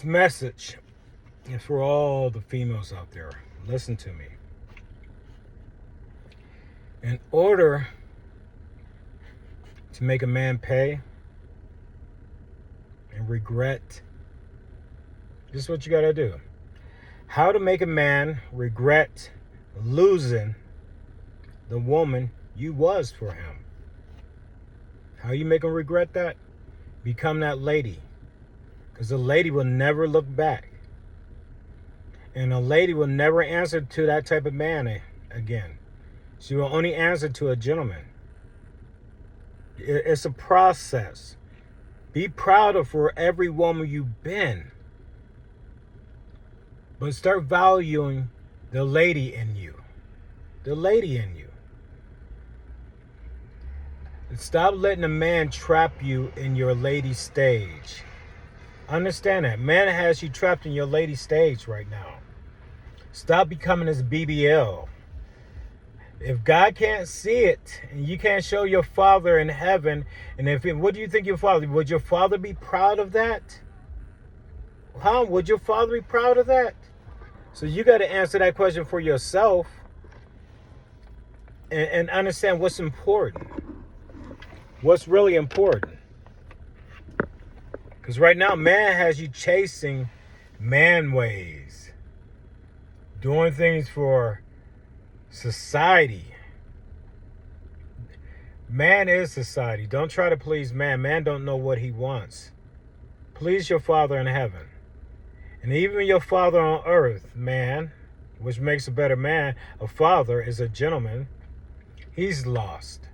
message is for all the females out there. Listen to me. In order to make a man pay and regret, this is what you got to do. How to make a man regret losing the woman you was for him. How you make him regret that? Become that lady. Because a lady will never look back. And a lady will never answer to that type of man again. She will only answer to a gentleman. It's a process. Be proud of for every woman you've been. But start valuing the lady in you. The lady in you. And stop letting a man trap you in your lady stage. Understand that. Man has you trapped in your lady stage right now. Stop becoming this BBL. If God can't see it, and you can't show your Father in heaven, and what do you think your Father, would your Father be proud of that? Would your Father be proud of that? So you got to answer that question for yourself and understand what's important. What's really important. Because right now, man has you chasing man ways. Doing things for society. Man is society. Don't try to please man. Man don't know what he wants. Please your Father in heaven. And even your Father on earth, man, which makes a better man, a father is a gentleman. He's lost.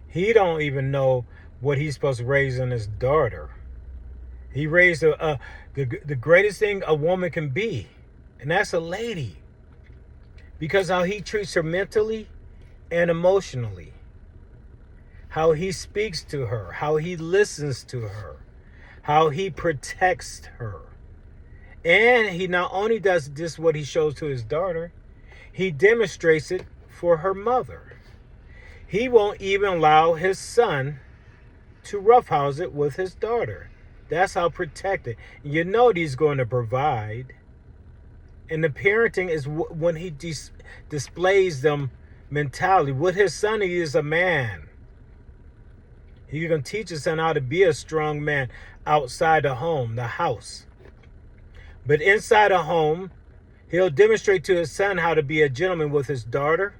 He don't even know what he's supposed to raise in his daughter. He raised the greatest thing a woman can be, and that's a lady. Because how he treats her mentally and emotionally. How he speaks to her. How he listens to her. How he protects her. And he not only does this what he shows to his daughter, he demonstrates it for her mother. He won't even allow his son to roughhouse it with his daughter. That's how protected. You know he's going to provide. And the parenting is when he displays them mentality. With his son, he is a man. He's going to teach his son how to be a strong man outside the home, the house. But inside a home, he'll demonstrate to his son how to be a gentleman with his daughter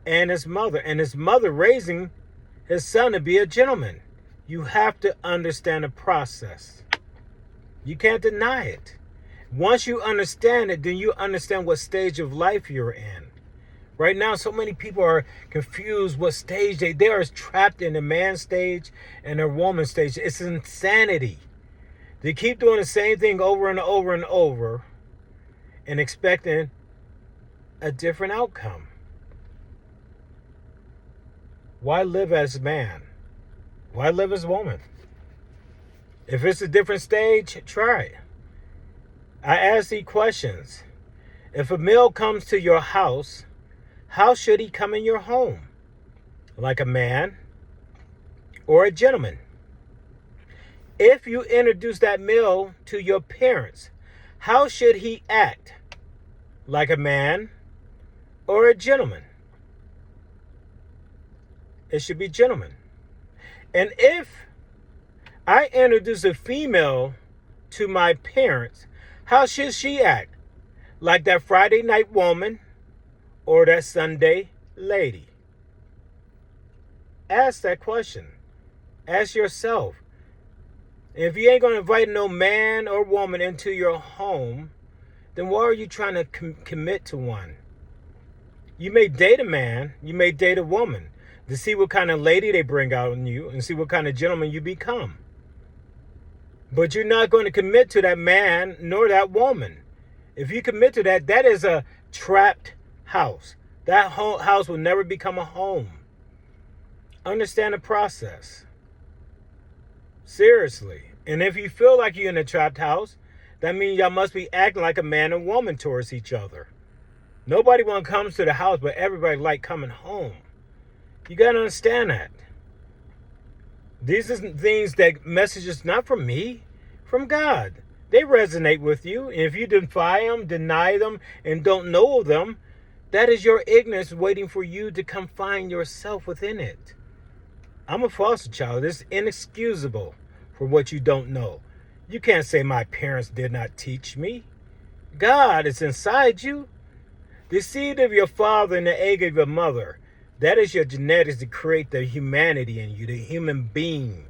and his mother. And his mother raising his son to be a gentleman. You have to understand the process. You can't deny it. Once you understand it, then you understand what stage of life you're in. Right now, so many people are confused what stage they are trapped in the man stage and the woman stage. It's insanity. They keep doing the same thing over and over and over and expecting a different outcome. Why live as man? Why live as woman? If it's a different stage, try it. I ask these questions. If a male comes to your house, how should he come in your home? Like a man or a gentleman? If you introduce that male to your parents, how should he act? Like a man or a gentleman? It should be gentleman. And if I introduce a female to my parents, how should she act? Like that Friday night woman or that Sunday lady? Ask that question. Ask yourself. If you ain't going to invite no man or woman into your home, then why are you trying to commit to one? You may date a man, you may date a woman to see what kind of lady they bring out in you and see what kind of gentleman you become. But you're not going to commit to that man nor that woman. If you commit to that, that is a trapped house. That house will never become a home. Understand the process. Seriously. And if you feel like you're in a trapped house, that means y'all must be acting like a man and woman towards each other. Nobody want to come to the house, but everybody like coming home. You got to understand that. These are things that messages not from me, from God. They resonate with you. And if you defy them, deny them, and don't know them, that is your ignorance waiting for you to come find yourself within it. I'm a foster child. It's inexcusable for what you don't know. You can't say my parents did not teach me. God is inside you. The seed of your father and the egg of your mother, that is your genetics to create the humanity in you, the human being.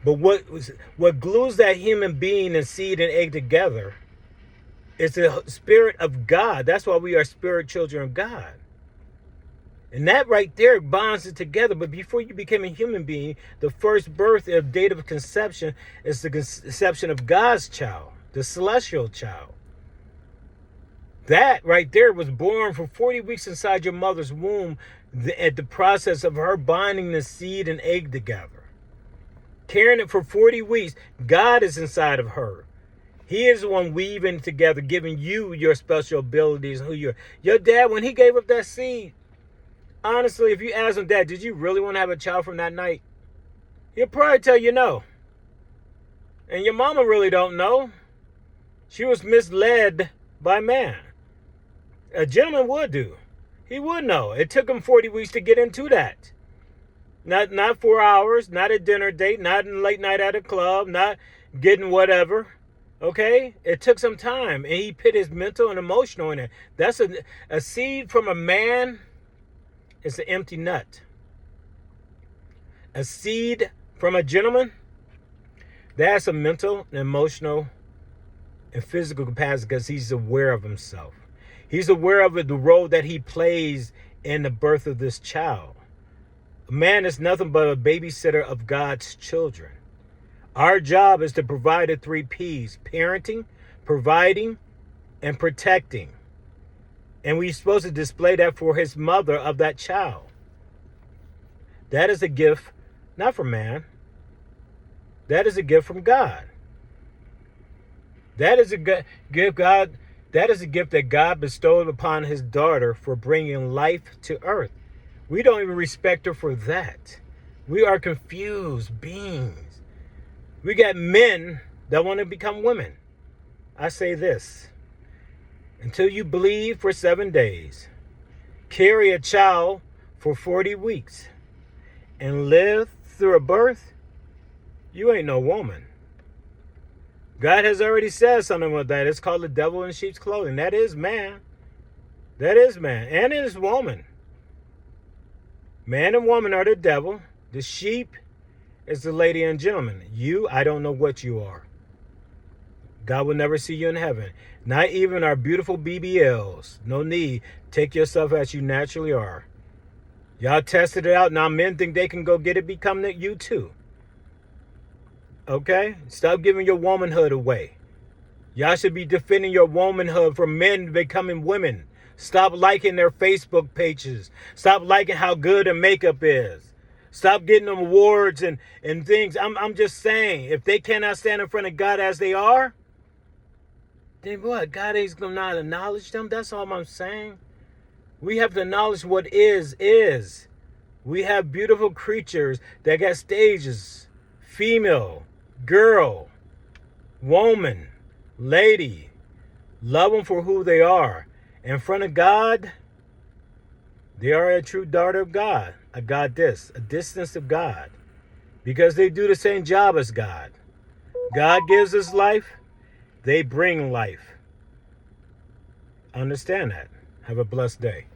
But what glues that human being and seed and egg together is the Spirit of God. That's why we are spirit children of God. And that right there bonds it together. But before you became a human being, the first birth of date of conception is the conception of God's child, the celestial child. That right there was born for 40 weeks inside your mother's womb at the process of her binding the seed and egg together. Carrying it for 40 weeks, God is inside of her. He is the one weaving together, giving you your special abilities and who you are. Your dad, when he gave up that seed, honestly, if you ask him, Dad, did you really want to have a child from that night? He'll probably tell you no. And your mama really don't know. She was misled by man. A gentleman would do. He would know. It took him 40 weeks to get into that. Not 4 hours, not a dinner date, not a late night at a club, not getting whatever. Okay? It took some time. And he put his mental and emotional in it. That's a seed from a man. It's an empty nut. A seed from a gentleman, that's a mental and emotional and physical capacity because he's aware of himself. He's aware of the role that he plays in the birth of this child. A man is nothing but a babysitter of God's children. Our job is to provide the 3 P's: parenting, providing, and protecting. And we're supposed to display that for his mother of that child. That is a gift, not from man. That is a gift from God. That is a gift God. That is a gift that God bestowed upon his daughter for bringing life to earth. We don't even respect her for that. We are confused beings. We got men that want to become women. I say this. Until you bleed for 7 days, carry a child for 40 weeks, and live through a birth, you ain't no woman. God has already said something about that. It's called the devil in sheep's clothing. That is man. That is man. And it is woman. Man and woman are the devil. The sheep is the lady and gentleman. You, I don't know what you are. God will never see you in heaven. Not even our beautiful BBLs. No need. Take yourself as you naturally are. Y'all tested it out. Now men think they can go get it, become you too. Okay? Stop giving your womanhood away. Y'all should be defending your womanhood from men becoming women. Stop liking their Facebook pages. Stop liking how good their makeup is. Stop getting them awards and things. I'm just saying, if they cannot stand in front of God as they are, then what? God ain't going to not acknowledge them? That's all I'm saying. We have to acknowledge what is. We have beautiful creatures that got stages. Female, girl, woman, lady. Love them for who they are. In front of God, they are a true daughter of God. A goddess, a distance of God. Because they do the same job as God. God gives us life. They bring life. Understand that. Have a blessed day.